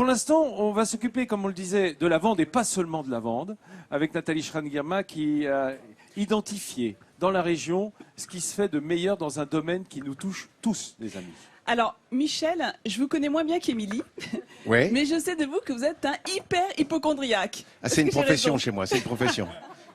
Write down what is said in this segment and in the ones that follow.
l'instant, on va s'occuper, comme on le disait, de lavande et pas seulement de lavande, avec Nathalie Schran-Girma qui a identifié dans la région ce qui se fait de meilleur dans un domaine qui nous touche tous, les amis. Alors, Michel, je vous connais moins bien qu'Émilie, Ouais. mais je sais de vous que vous êtes un hyper hypochondriaque. Ah, c'est une Est-ce que j'ai profession raison chez moi, c'est une profession.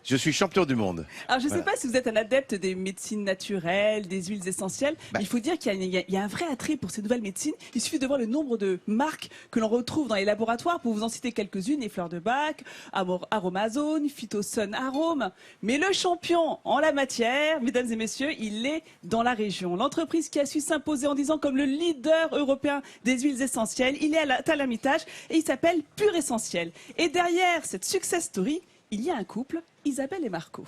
Je suis champion du monde. Alors, je ne sais Voilà. pas si vous êtes un adepte des médecines naturelles, des huiles essentielles, mais il faut dire qu'il y a un vrai attrait pour ces nouvelles médecines. Il suffit de voir le nombre de marques que l'on retrouve dans les laboratoires, pour vous en citer quelques-unes, les fleurs de bac, Aromazone, Phytosun Arome. Mais le champion en la matière, mesdames et messieurs, il est dans la région. L'entreprise qui a su s'imposer en disant comme le leader européen des huiles essentielles, il est à l'Ermitage et il s'appelle Pur Essentiel. Et derrière cette success story, il y a un couple, Isabelle et Marco.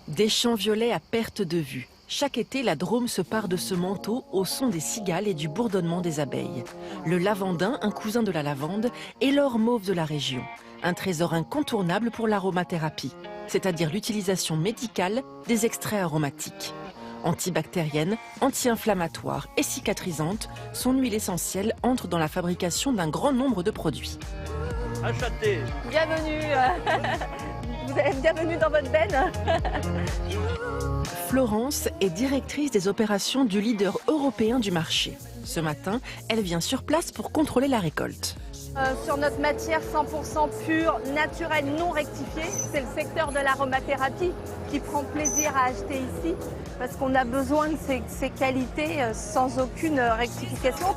Des champs violets à perte de vue. Chaque été, la Drôme se pare de ce manteau au son des cigales et du bourdonnement des abeilles. Le lavandin, un cousin de la lavande, est l'or mauve de la région. Un trésor incontournable pour l'aromathérapie, c'est-à-dire l'utilisation médicale des extraits aromatiques. Antibactérienne, anti-inflammatoire et cicatrisante, son huile essentielle entre dans la fabrication d'un grand nombre de produits. Achetez. Bienvenue, vous êtes bienvenue dans votre benne. Florence est directrice des opérations du leader européen du marché. Ce matin, elle vient sur place pour contrôler la récolte. Sur notre matière 100% pure, naturelle, non rectifiée, c'est le secteur de l'aromathérapie qui prend plaisir à acheter ici parce qu'on a besoin de ces qualités sans aucune rectification.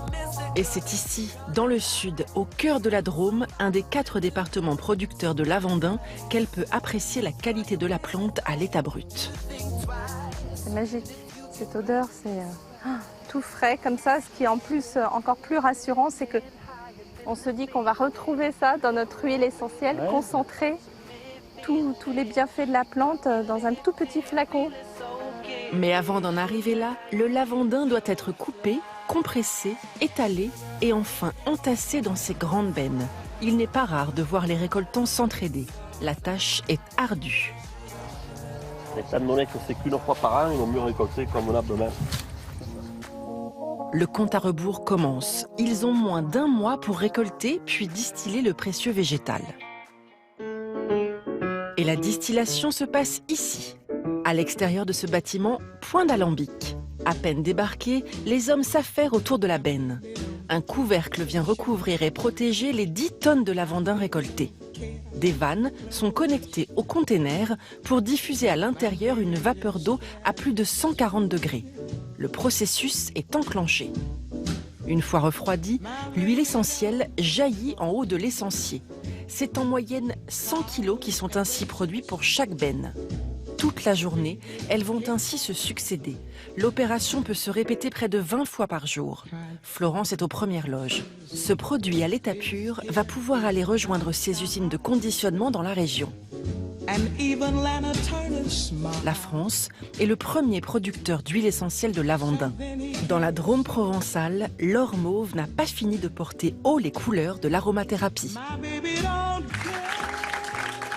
Et c'est ici, dans le sud, au cœur de la Drôme, un des 4 départements producteurs de lavandin, qu'elle peut apprécier la qualité de la plante à l'état brut. C'est magique, cette odeur, c'est tout frais comme ça. Ce qui est en plus encore plus rassurant, c'est que on se dit qu'on va retrouver ça dans notre huile essentielle, concentrée, tous les bienfaits de la plante dans un tout petit flacon. Mais avant d'en arriver là, le lavandin doit être coupé, compressé, étalé et enfin entassé dans ces grandes bennes. Il n'est pas rare de voir les récoltants s'entraider. La tâche est ardue. Étant donné que c'est qu'une fois par an, ils vont mieux récolter convenablement. Le compte à rebours commence. Ils ont moins d'1 mois pour récolter puis distiller le précieux végétal. Et la distillation se passe ici. À l'extérieur de ce bâtiment, point d'alambic. À peine débarqués, les hommes s'affairent autour de la benne. Un couvercle vient recouvrir et protéger les 10 tonnes de lavandin récoltées. Des vannes sont connectées au container pour diffuser à l'intérieur une vapeur d'eau à plus de 140 degrés. Le processus est enclenché. Une fois refroidie, l'huile essentielle jaillit en haut de l'essentier. C'est en moyenne 100 kilos qui sont ainsi produits pour chaque benne. Toute la journée, elles vont ainsi se succéder. L'opération peut se répéter près de 20 fois par jour. Florence est aux premières loges. Ce produit à l'état pur va pouvoir aller rejoindre ses usines de conditionnement dans la région. La France est le premier producteur d'huile essentielle de lavandin. Dans la Drôme provençale, l'or mauve n'a pas fini de porter haut les couleurs de l'aromathérapie.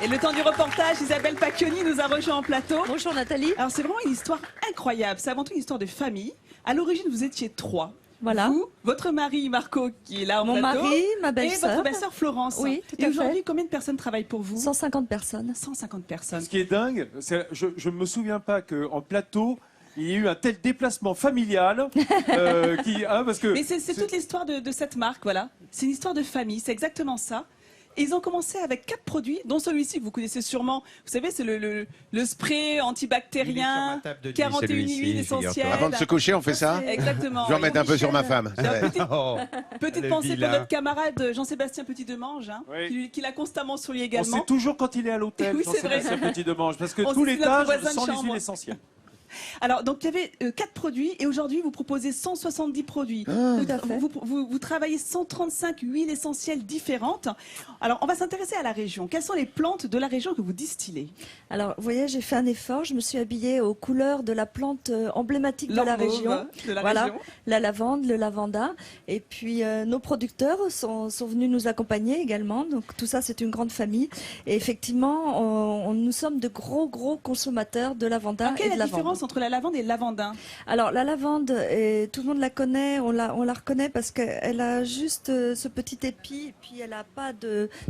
Et le temps du reportage, Isabelle Pacchioni nous a rejoint en plateau. Bonjour Nathalie. Alors c'est vraiment une histoire incroyable, c'est avant tout une histoire de famille. À l'origine, vous étiez 3. Voilà. Vous, votre mari Marco qui est là en Mon plateau, mari, ma et belle-sœur. votre belle-sœur Florence. Oui, tout et à aujourd'hui, fait. combien de personnes travaillent pour vous? 150 personnes. 150 personnes. Ce qui est dingue, je ne me souviens pas qu'en plateau, il y ait eu un tel déplacement familial. Parce que Mais c'est toute l'histoire de cette marque, voilà. C'est une histoire de famille, c'est exactement ça. Et ils ont commencé avec 4 produits, dont celui-ci que vous connaissez sûrement. Vous savez, c'est le spray antibactérien, 41 huiles essentielles. Avant de se coucher, on fait ça. Exactement. Je vais en mettre un peu sur ma femme. Petite pensée pour notre camarade Jean-Sébastien Petit-Demange, hein, Oui. qui l'a constamment souligné on également. sait toujours quand il est à l'hôtel, Oui, c'est vrai. Jean-Sébastien Petit-Demange, parce que On tous sait les notre tâches voisin de sont les chambre. huiles essentielles. Alors, donc, il y avait 4 produits et aujourd'hui, vous proposez 170 produits. Tout à fait. Vous travaillez 135 huiles essentielles différentes. Alors, on va s'intéresser à la région. Quelles sont les plantes de la région que vous distillez? Alors, vous voyez, j'ai fait un effort. Je me suis habillée aux couleurs de la plante emblématique de la L'or mauve région. de la Voilà, région. la lavande, le lavanda. Et puis, nos producteurs sont venus nous accompagner également. Donc, tout ça, c'est une grande famille. Et effectivement, nous sommes de gros consommateurs de lavanda Alors, quelle et est de la lavande. différence différence entre la lavande et le lavandin? Alors la lavande, tout le monde la connaît, on la reconnaît parce qu'elle a juste ce petit épi, et puis elle n'a pas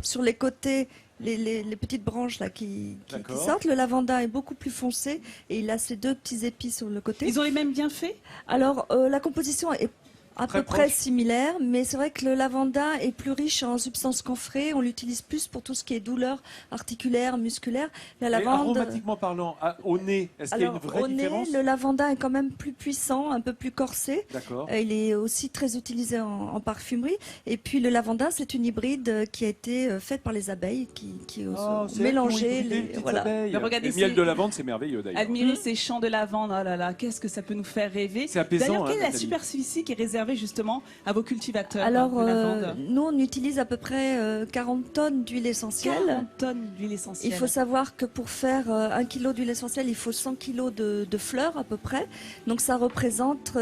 sur les côtés les petites branches là qui sortent. Le lavandin est beaucoup plus foncé et il a ces deux petits épis sur le côté. Ils ont les mêmes bienfaits? Alors la composition est à peu près similaire, mais c'est vrai que le lavandin est plus riche en substances camphrées. On l'utilise plus pour tout ce qui est douleur articulaire, musculaire. La lavande, aromatiquement parlant, au nez, est-ce qu'il y a une vraie différence? Au nez, le lavandin est quand même plus puissant, un peu plus corsé. D'accord. Il est aussi très utilisé en parfumerie. Et puis le lavandin, c'est une hybride qui a été faite par les abeilles qui ont mélangé les abeilles. Regardez, le miel de lavande, c'est merveilleux d'ailleurs. Admirez ces champs de lavande, oh là là, qu'est-ce que ça peut nous faire rêver. C'est apaisant. D'ailleurs, quelle est la Nathalie superficie qui est réservée justement à vos cultivateurs? Alors, de lavande? nous, on utilise à peu près 40 tonnes d'huile essentielle. 40 tonnes d'huile essentielle. Il faut savoir que pour faire 1 kg d'huile essentielle, il faut 100 kg de fleurs à peu près. Donc ça représente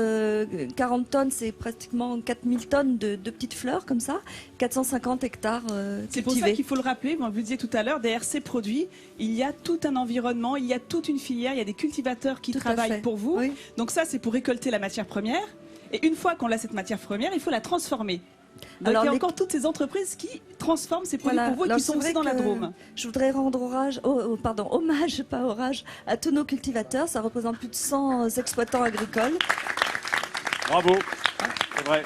40 tonnes, c'est pratiquement 4000 tonnes de petites fleurs comme ça, 450 hectares C'est pour ça cultivés. qu'il faut le rappeler, vous le disiez tout à l'heure, derrière ces produits, il y a tout un environnement, il y a toute une filière, il y a des cultivateurs qui Tout à travaillent fait. pour vous. Oui. Donc ça, c'est pour récolter la matière première. Et une fois qu'on a cette matière première, il faut la transformer. Donc Alors, il y a les- encore toutes ces entreprises qui transforment ces produits Voilà. pour vous et Alors, qui sont c'est aussi vrai dans la que Drôme. Je voudrais rendre hommage, pas orage, à tous nos cultivateurs. Ça représente plus de 100 exploitants agricoles. Bravo. C'est vrai.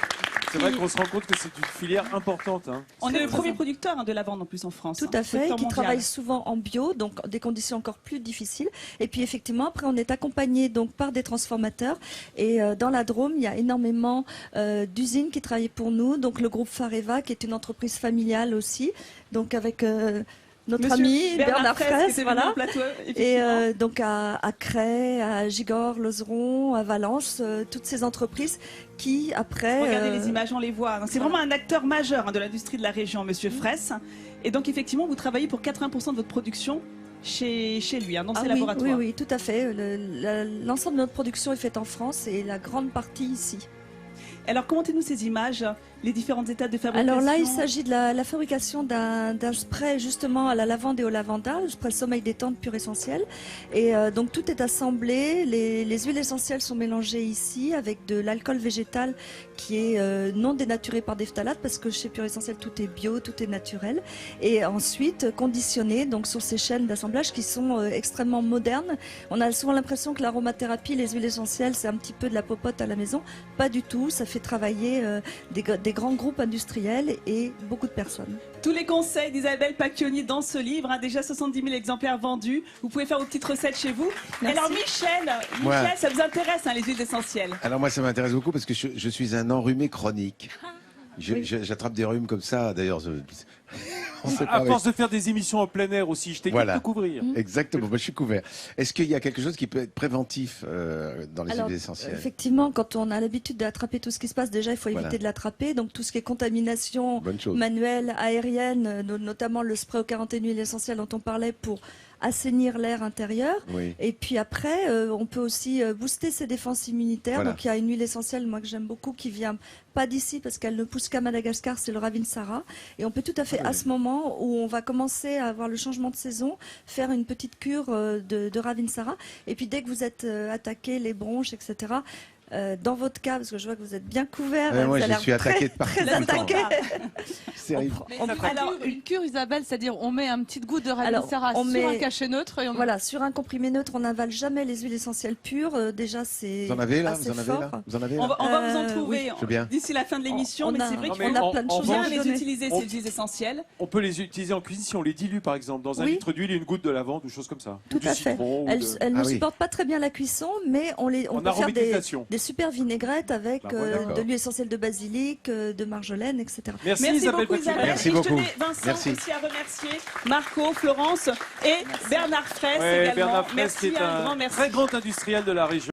C'est vrai qu'on se rend compte que c'est une filière importante. Hein. On est le premier producteur de lavande en plus en France. Tout à fait, Producteur qui mondial. travaillent souvent en bio, donc des conditions encore plus difficiles. Et puis effectivement, après, on est accompagné donc par des transformateurs. Et dans la Drôme, il y a énormément d'usines qui travaillent pour nous. Donc le groupe Fareva, qui est une entreprise familiale aussi, donc avec notre Monsieur ami Bernard Fraisse, qui Fraisse, était venu voilà. au plateau, Et effectivement. donc à Cray, à Gigord, Lozeron, à Valence, toutes ces entreprises qui après... Regardez les images, on les voit. C'est vraiment un acteur majeur de l'industrie de la région, Monsieur Fraisse. Et donc effectivement, vous travaillez pour 80% de votre production chez lui, dans ses oui, laboratoires. oui, tout à fait. L'ensemble de notre production est faite en France et la grande partie ici. Alors commentez-nous ces images, les différentes étapes de fabrication. Alors là, il s'agit de la fabrication d'un spray justement à la lavande et au lavanda, le spray sommeil détente pur essentiel. Et donc tout est assemblé, les huiles essentielles sont mélangées ici avec de l'alcool végétal qui est non dénaturé par des phtalates parce que chez Pur Essentiel tout est bio, tout est naturel. Et ensuite conditionné donc sur ces chaînes d'assemblage qui sont extrêmement modernes. On a souvent l'impression que l'aromathérapie, les huiles essentielles, c'est un petit peu de la popote à la maison. Pas du tout, ça fait travailler des grands groupes industriels et beaucoup de personnes. Tous les conseils d'Isabelle Pacchioni dans ce livre, déjà 70 000 exemplaires vendus. Vous pouvez faire vos petites recettes chez vous. Merci. Alors Michel, Ouais. ça vous intéresse les huiles essentielles? Alors moi, ça m'intéresse beaucoup parce que je suis un enrhumé chronique. J'attrape des rhumes comme ça, d'ailleurs. On sait À pas, force de faire des émissions en plein air aussi, je t'ai Voilà. de couvrir. Exactement, moi, je suis couvert. Est-ce qu'il y a quelque chose qui peut être préventif dans les Alors, huiles essentielles? effectivement, quand on a l'habitude d'attraper tout ce qui se passe, déjà, il faut éviter Voilà. de l'attraper. Donc, tout ce qui est contamination Bonne chose. manuelle, aérienne, notamment le spray aux 41 huiles essentielles dont on parlait pour assainir l'air intérieur. Oui. Et puis après, on peut aussi booster ses défenses immunitaires. Voilà. Donc, il y a une huile essentielle, moi, que j'aime beaucoup, qui vient pas d'ici parce qu'elle ne pousse qu'à Madagascar, c'est le Ravinsara. Et on peut tout à fait, à ce moment où on va commencer à avoir le changement de saison, faire une petite cure de Ravinsara. Et puis, dès que vous êtes attaqué, les bronches, etc., dans votre cas, parce que je vois que vous êtes bien couvert, Moi, vous avez je suis l'air attaqué de partout. très tout le temps. attaqué. C'est horrible. Alors, Une cure, Isabelle, c'est-à-dire on met un petit goutte de Alors, Ravinsara on sur met- un cachet neutre et on Voilà, sur un comprimé neutre, on n'avale jamais les huiles essentielles pures. Déjà, c'est Vous en avez là? assez Vous en avez fort. là? Vous en avez on là? va vous en oui, trouver je veux bien. d'ici la fin de l'émission, mais c'est vrai Non, qu'il mais faut on a plein de en choses bien à les donner. utiliser, on- ces huiles essentielles. On peut les utiliser en cuisine si on les dilue, par exemple, dans un Oui. litre d'huile et une goutte de lavande ou choses comme ça. Tout Ou du à fait. citron, ou Elles, de- elles Ah ne oui. supportent pas très bien la cuisson, mais on En peut faire aromatisation. des super vinaigrettes avec Bah, voilà, d'accord. de l'huile essentielle de basilic, de marjolaine, etc. Merci, Merci Isabelle beaucoup Pacchioni. Isabelle. Merci Et je beaucoup. tenais Vincent Merci. aussi à remercier, Marco, Florence et Bernard Fraisse Ouais, également. Bernard Fraisse, qui Merci, est un grand un merci. très grand industriel de la région.